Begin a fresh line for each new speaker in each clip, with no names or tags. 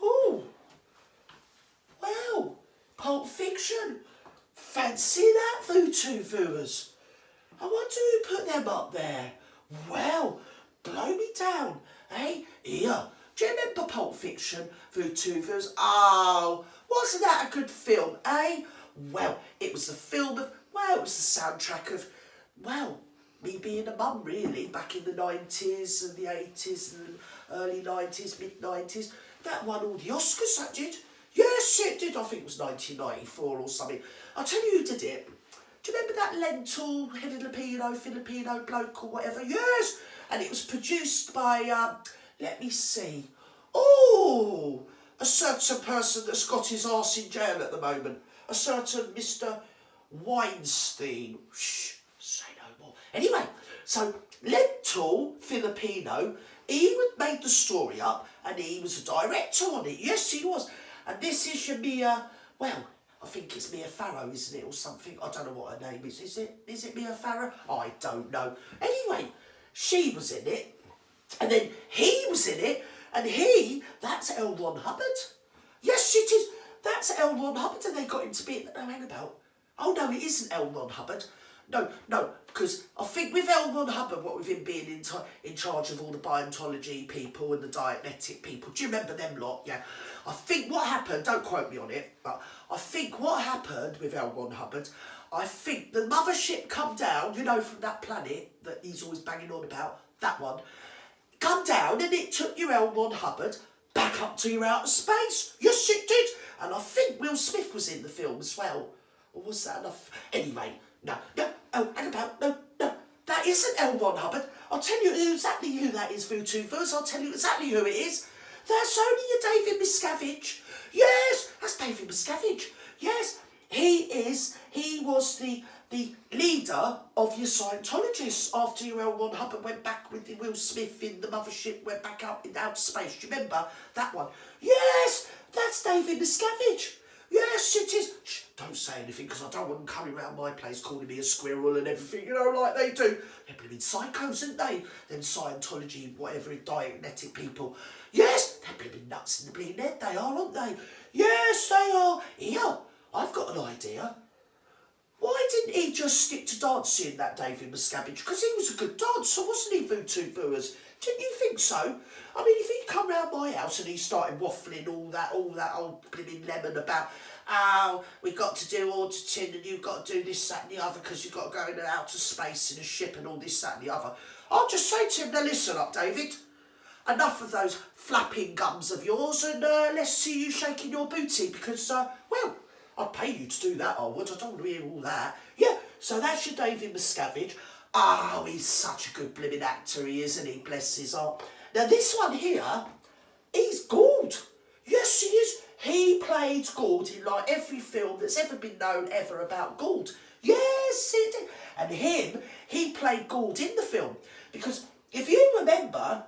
Oh, wow, Pulp Fiction. Fancy that, Voodoo viewers. I wonder who put them up there. Well, blow me down, eh? Here, do you remember Pulp Fiction, Voodoo viewers? Oh, wasn't that a good film, eh? Well, it was the film of, well, it was the soundtrack of, well, me being a mum, really, back in the 90s and the 80s and early 90s, mid-90s. That won all the Oscars, that did. Yes, it did. I think it was 1994 or something. I'll tell you who did it. Do you remember that lentil-headed Filipino bloke or whatever? Yes! And it was produced by, let me see. Oh, a certain person that's got his arse in jail at the moment. A certain Mr. Weinstein. Shh, say no more. Anyway, so Lentil Filipino, he made the story up and he was a director on it. Yes, he was. And this is your Mia, well, I think it's Mia Farrow, isn't it, or something? I don't know what her name is. Is it Mia Farrow? I don't know. Anyway, she was in it, and then he was in it, and that's L. Ron Hubbard. Yes, it is. That's L. Ron Hubbard, and they got him to be in the hang about. Oh, no, it isn't L. Ron Hubbard. No, because I think with L. Ron Hubbard, what with him being in charge of all the Biology people and the Dianetic people, do you remember them lot? Yeah. I think what happened, don't quote me on it, but I think what happened with L. Ron Hubbard, I think the mothership come down, you know, from that planet that he's always banging on about, that one, come down and it took your L. Ron Hubbard back up to your outer space. Yes, it did. And I think Will Smith was in the film as well. Or was that enough? Anyway, no, hang about, no, that isn't L. Ron Hubbard. I'll tell you exactly who that is, Voodoo Verse. I'll tell you exactly who it is. That's only your David Miscavige. Yes, that's David Miscavige. Yes, he was the leader of your Scientologists after your L. Ron Hubbard went back with the Will Smith in the mothership, went back up in outer space. Do you remember that one? Yes, that's David Miscavige. Yes, it is. Shh, don't say anything because I don't want them coming round my place calling me a squirrel and everything, you know, like they do. They're blooming psychos, aren't they? Them Scientology, whatever, Dianetic people. Yes, they're blooming nuts in the bleeding head, they are, aren't they? Yes, they are. Here, I've got an idea. Why didn't he just stick to dancing, that David Miscavige? Because he was a good dancer, wasn't he, Voodoo Booers? Didn't you think so? I mean, if he'd come round my house and he started waffling all that old blooming lemon about, oh, we've got to do auditing and you've got to do this, that and the other because you've got to go into outer space in a ship and all this, that and the other. I'll just say to him, now listen up, David. Enough of those flapping gums of yours and let's see you shaking your booty because, well, I'd pay you to do that, I would. I don't want to hear all that. Yeah, so that's your David Miscavige. Oh, he's such a good blooming actor, he isn't he? Bless his heart. Now, this one here, he's Gould. Yes, he is. He played Gould in like every film that's ever been known ever about Gould. Yes, he did. And he played Gould in the film. Because if you remember,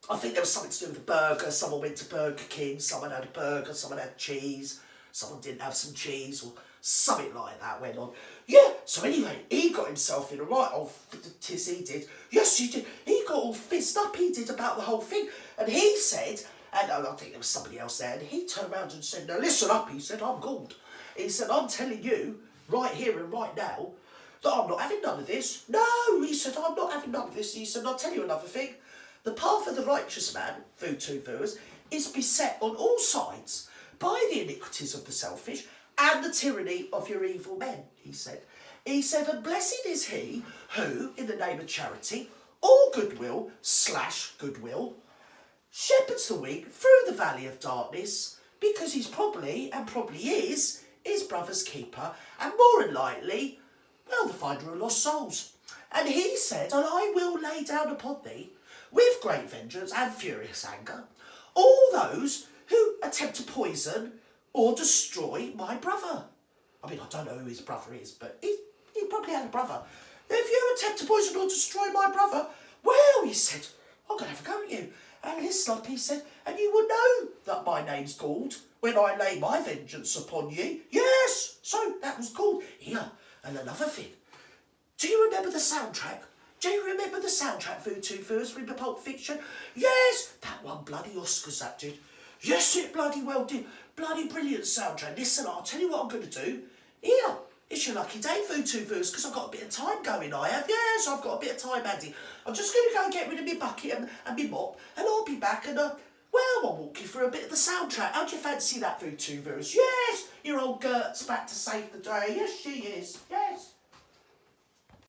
I think there was something to do with the burger. Someone went to Burger King, someone had a burger, someone had cheese, someone didn't have some cheese, or something like that went on. Yeah, so anyway, he got himself in a right old tiss, he did. Yes, he did. He got all fizzed up, he did, about the whole thing. And he said, and I think there was somebody else there, and he turned around and said, now listen up, he said, I'm Gould. He said, I'm telling you, right here and right now, that I'm not having none of this. No, he said, I'm not having none of this. He said, I'll tell you another thing. The path of the righteous man, Voodoo viewers, is beset on all sides by the iniquities of the selfish and the tyranny of your evil men, he said. He said, and blessed is he who, in the name of charity, or goodwill, shepherds the weak through the valley of darkness, because he's probably is, his brother's keeper, and more than likely, well, the finder of lost souls. And he said, and I will lay down upon thee, with great vengeance and furious anger, all those who attempt to poison or destroy my brother. I mean, I don't know who his brother is, but he probably had a brother. If you attempt to poison or destroy my brother, well, he said, I'm going to have a go at you. And listen up, he said, and you will know that my name's Gould when I lay my vengeance upon you. Yes, so that was Gould. Here, and another thing. Do you remember the soundtrack Do you remember the soundtrack Voodoo from the Pulp Fiction? Yes, that won bloody Oscars, that did. Yes, it bloody well did. Bloody brilliant soundtrack. Listen, I'll tell you what I'm going to do. Here, it's your lucky day, Voodoo, because I've got a bit of time going, I have. Yes, I've got a bit of time, Andy. I'm just going to go and get rid of my bucket and my mop, and I'll be back and, well, I'll walk you through a bit of the soundtrack. How'd you fancy that, Voodoo? Yes, your old Gert's back to save the day. Yes, she is. Yes.